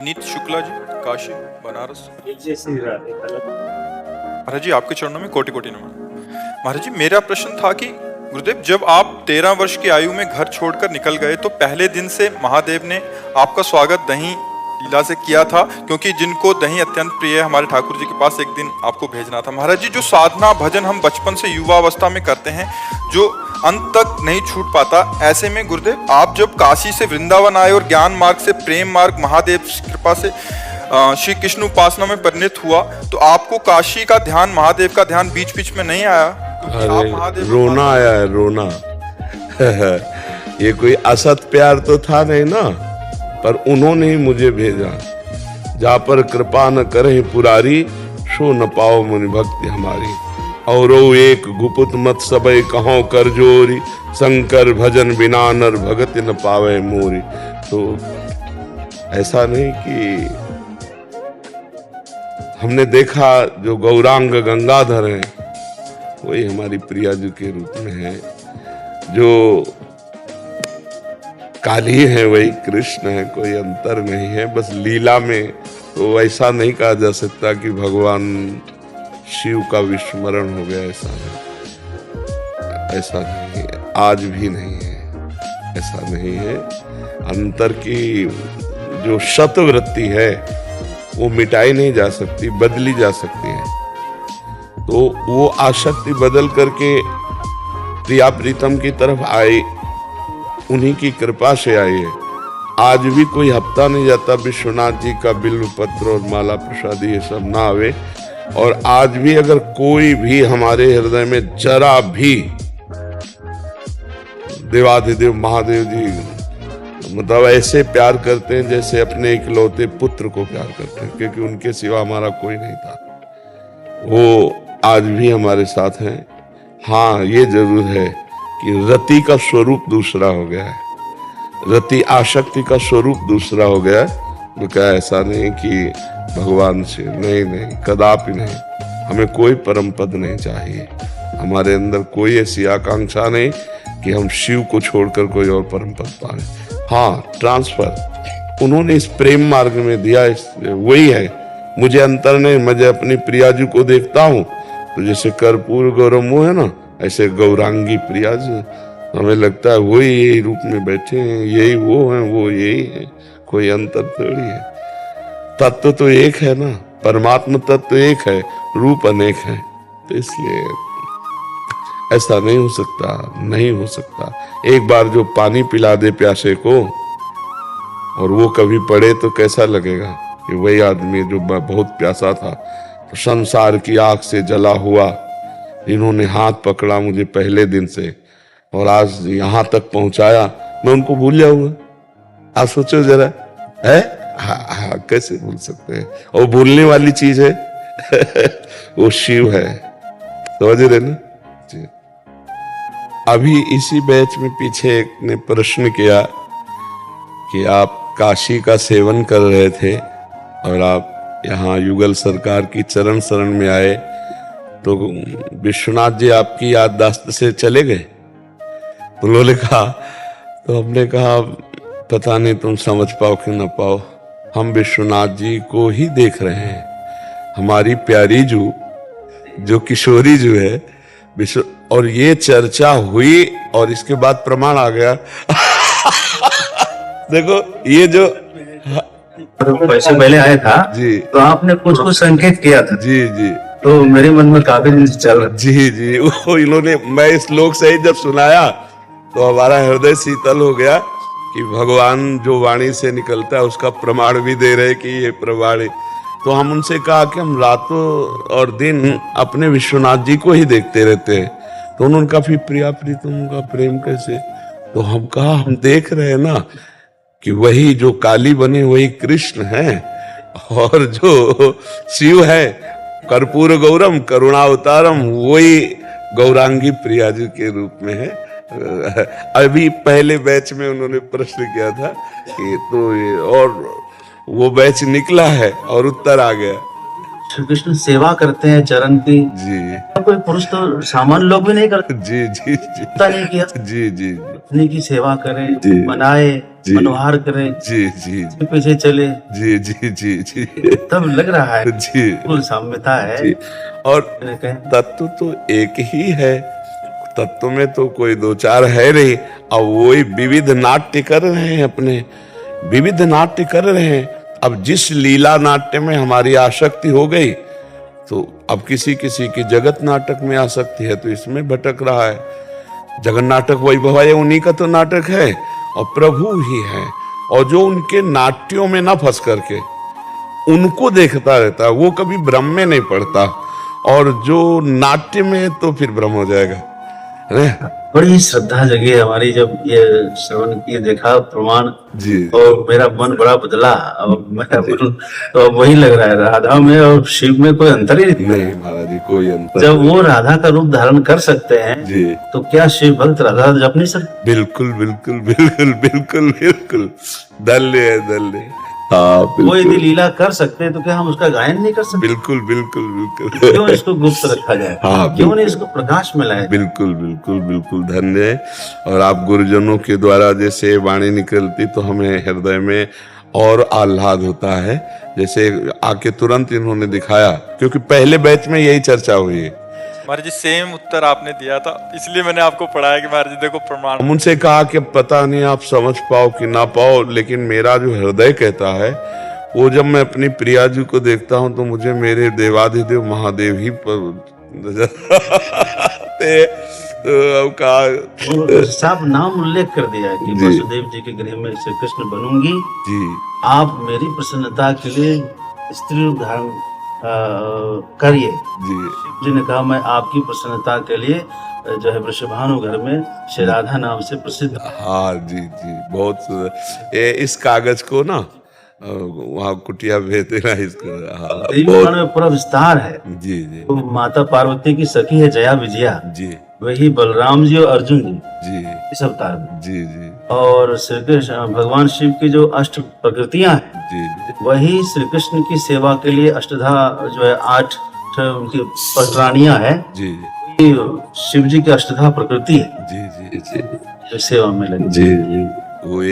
नीत शुक्ला जी, काशी बनारस। जय श्री राधे। महाराज जी, आपके चरणों में कोटि कोटि नमन। महाराज जी, मेरा प्रश्न था कि गुरुदेव, जब आप 13 वर्ष की आयु में घर छोड़कर निकल गए तो पहले दिन से महादेव ने आपका स्वागत दही लीला से किया था, क्योंकि जिनको दही अत्यंत प्रिय है, हमारे ठाकुर जी के पास एक दिन आपको भेजना था। महाराज जी, जो साधना भजन हम बचपन से युवावस्था में करते हैं, जो अंत तक नहीं छूट पाता, ऐसे में गुरुदेव आप जब काशी से वृंदावन आए और ज्ञान मार्ग से प्रेम मार्ग महादेव की कृपा से श्री कृष्ण उपासना में परिणत हुआ, तो आपको काशी का ध्यान, महादेव का ध्यान बीच बीच में नहीं आया? अरे रोना आया है, रोना। ये कोई असत प्यार तो था नहीं ना, पर उन्होंने ही मुझे भेजा। जा पर कृपा न करे पुरारी, सो न पाओ मुनि भक्ति हमारी। और एक गुपुत मत सबई कहो कर जोरी, शंकर भजन बिना नर भगति न पावे मोरी। तो ऐसा नहीं कि हमने देखा जो गौरांग गंगाधर हैं वही हमारी प्रिया जी के रूप में है, जो काली है वही कृष्ण है, कोई अंतर नहीं है। बस लीला में तो ऐसा नहीं कहा जा सकता कि भगवान शिव का विस्मरण हो गया, ऐसा नहीं है, आज भी नहीं है, ऐसा नहीं है। अंतर की जो शतवृत्ति है वो मिटाई नहीं जा सकती, बदली जा सकती है। तो वो आसक्ति बदल करके प्रिया प्रीतम की तरफ आई, उन्हीं की कृपा से आई है। आज भी कोई हफ्ता नहीं जाता विश्वनाथ जी का बिल्व पत्र और माला प्रसाद ये सब ना आवे। और आज भी अगर कोई भी हमारे हृदय में जरा भी देवाधिदेव महादेव जी मतलब ऐसे प्यार करते हैं जैसे अपने इकलौते पुत्र को प्यार करते हैं, क्योंकि उनके सिवा हमारा कोई नहीं था, वो आज भी हमारे साथ हैं। हाँ, ये जरूर है कि रति का स्वरूप दूसरा हो गया है, रति आसक्ति का स्वरूप दूसरा हो गया है। तो क्या ऐसा नहीं कि भगवान से नहीं, कदापि नहीं। हमें कोई परम पद नहीं चाहिए, हमारे अंदर कोई ऐसी आकांक्षा नहीं कि हम शिव को छोड़कर कोई और परम पद पाए। हाँ, ट्रांसफर उन्होंने इस प्रेम मार्ग में दिया, वही है। मुझे अंतर नहीं, मुझे अपनी प्रिया जी को देखता हूँ तो जैसे कर्पूर गौरम वो है ना, ऐसे गौरांगी प्रिया जी हमें लगता है वही यही रूप में बैठे हैं, यही वो हैं, वो यही है, कोई अंतर थोड़ी है। तत्व तो एक है ना, परमात्मा तत्व एक है, रूप अनेक है। तो इसलिए ऐसा नहीं हो सकता, नहीं हो सकता। एक बार जो पानी पिला दे प्यासे को और वो कभी पड़े तो कैसा लगेगा कि वही आदमी जो बहुत प्यासा था, तो संसार की आग से जला हुआ, इन्होंने हाथ पकड़ा मुझे पहले दिन से और आज यहाँ तक पहुंचाया, मैं उनको भूल जाऊंगा? आप सोचो जरा, है? हाँ, कैसे भूल सकते हैं? और भूलने वाली चीज है वो शिव है, समझ रहे ना जी। अभी इसी बैच में पीछे एक ने प्रश्न किया कि आप काशी का सेवन कर रहे थे और आप यहाँ युगल सरकार की चरण शरण में आए, तो विश्वनाथ जी आपकी याददाश्त से चले गए? उन्होंने कहा, तो हमने कहा पता नहीं तुम समझ पाओ कि न पाओ, हम विश्वनाथ जी को ही देख रहे हैं। हमारी प्यारी जो किशोरी जो है विश्व, और ये चर्चा हुई और इसके बाद प्रमाण आ गया। देखो ये जो पैसे पहले आया था जी, तो आपने कुछ संकेत किया था जी जी, तो मेरे मन में काफी दिन से चल रहा। जी वो इन्होंने, मैं इस श्लोक से ही जब सुनाया तो हमारा हृदय शीतल हो गया कि भगवान जो वाणी से निकलता है उसका प्रमाण भी दे रहे कि ये प्रमाण है। तो हम उनसे कहा कि हम रातों और दिन अपने विश्वनाथ जी को ही देखते रहते हैं। तो उन्होंने कहा फिर प्रिया प्रीतम का प्रेम कैसे? तो हम कहा हम देख रहे हैं ना कि वही जो काली बने वही कृष्ण है, और जो शिव है कर्पूर गौरम करुणावतारम वही गौरांगी प्रिया जी के रूप में है। अभी पहले बैच में उन्होंने प्रश्न किया था कि तो ये, और वो बैच निकला है और उत्तर आ गया। श्री कृष्ण सेवा करते हैं चरण की जी, कोई पुरुष तो सामान्य लोग भी नहीं करते। जी जी जी, नहीं किया जी जी, अपनी की सेवा करें, जी। बनाए जी। मनोहार करें, जी जी इसके पीछे चले, जी जी जी जी तब लग रहा है जी बिल्कुल साम्यता है। जी। और कहें तत्व तो एक ही है, तत्व में तो कोई दो चार है नहीं। अब वही विविध नाट्य कर रहे हैं, अपने विविध नाट्य कर रहे हैं। अब जिस लीला नाट्य में हमारी आसक्ति हो गई, तो अब किसी किसी की जगत नाटक में आसक्ति है, तो इसमें भटक रहा है। जगन नाटक वैभव है, उन्हीं का तो नाटक है और प्रभु ही है। और जो उनके नाट्यों में ना फंस करके उनको देखता रहता है, वो कभी भ्रम में नहीं पड़ता। और जो नाट्य में, तो फिर भ्रम हो जाएगा, है ना? बड़ी श्रद्धा जगी हमारी जब ये श्रवण किए, देखा प्रमाण, जी और मेरा मन बड़ा बदला। और मेरा मन तो अब वही लग रहा है, राधा में और शिव में कोई अंतर ही नहीं। नहीं महाराज जी, कोई अंतर जब वो राधा का रूप धारण कर सकते हैं, जी तो क्या शिव भक्त राधा जप नहीं सकते? बिल्कुल बिल्कुल बिल्कुल बिल्कुल बिल्कुल, दल्ले है दल्ले। हाँ वो यदि बिल्कुल लीला कर सकते हैं, तो क्या हम उसका गायन नहीं कर सकते? बिल्कुल बिल्कुल बिल्कुल क्यों इसको गुप्त रखा जाए? हाँ, क्यों नहीं इसको प्रकाश में लाए? बिल्कुल बिल्कुल बिल्कुल धन्य है। और आप गुरुजनों के द्वारा जैसे वाणी निकलती, तो हमें हृदय में और आह्लाद होता है। जैसे आके तुरंत इन्होंने दिखाया, क्योंकि पहले बैच में यही चर्चा हुई है। महाराज जी सेम उत्तर आपने दिया था, इसलिए मैंने आपको पढ़ाया कि महाराज जी देखो प्रमाण। हम उनसे कहा कि पता नहीं आप समझ पाओ कि ना पाओ, लेकिन मेरा जो हृदय कहता है, वो जब मैं अपनी प्रिया जी को देखता हूं, तो मुझे मेरे देवाधिदेव महादेव ही तो अब कहा साफ नाम उल्लेख कर दिया कि जी। वसुदेव जी के गृह में श्री कृष्ण बनूंगी, जी आप मेरी प्रसन्नता के लिए स्त्री रूप धारण करिए। जी जी ने कहा, मैं आपकी प्रसन्नता के लिए जो है वृषभानु घर में श्री राधा नाम से प्रसिद्ध। हाँ जी जी, बहुत सुंदर। इस कागज को ना वहाँ कुटिया भेज देना इसको। हाँ देवी बहुत पुराण में पूरा विस्तार है। जी जी तो माता पार्वती की सखी है जया विजया, जी वही बलराम जी और अर्जुन जी जी इस अवतार में। जी जी और श्री कृष्ण भगवान शिव की जो अष्ट प्रकृतियां हैं, जी वही श्री कृष्ण की सेवा के लिए अष्टधा जो है 8 उनकी पटरानियां हैं, जी शिव जी की अष्टधा प्रकृति है जी जी जी जो सेवा में लगी। जी जी वो